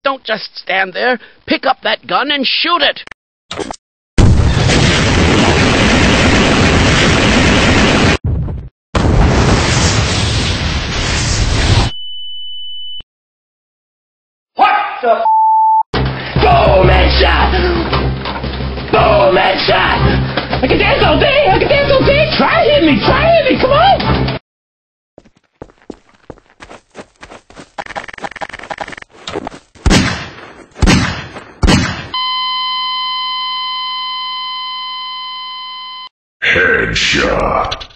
Don't just stand there. Pick up that gun and shoot it. What the Boom headshot! Boom headshot! I can dance all day! I can dance all day! Try hit me! Try hit me! Come on! Headshot.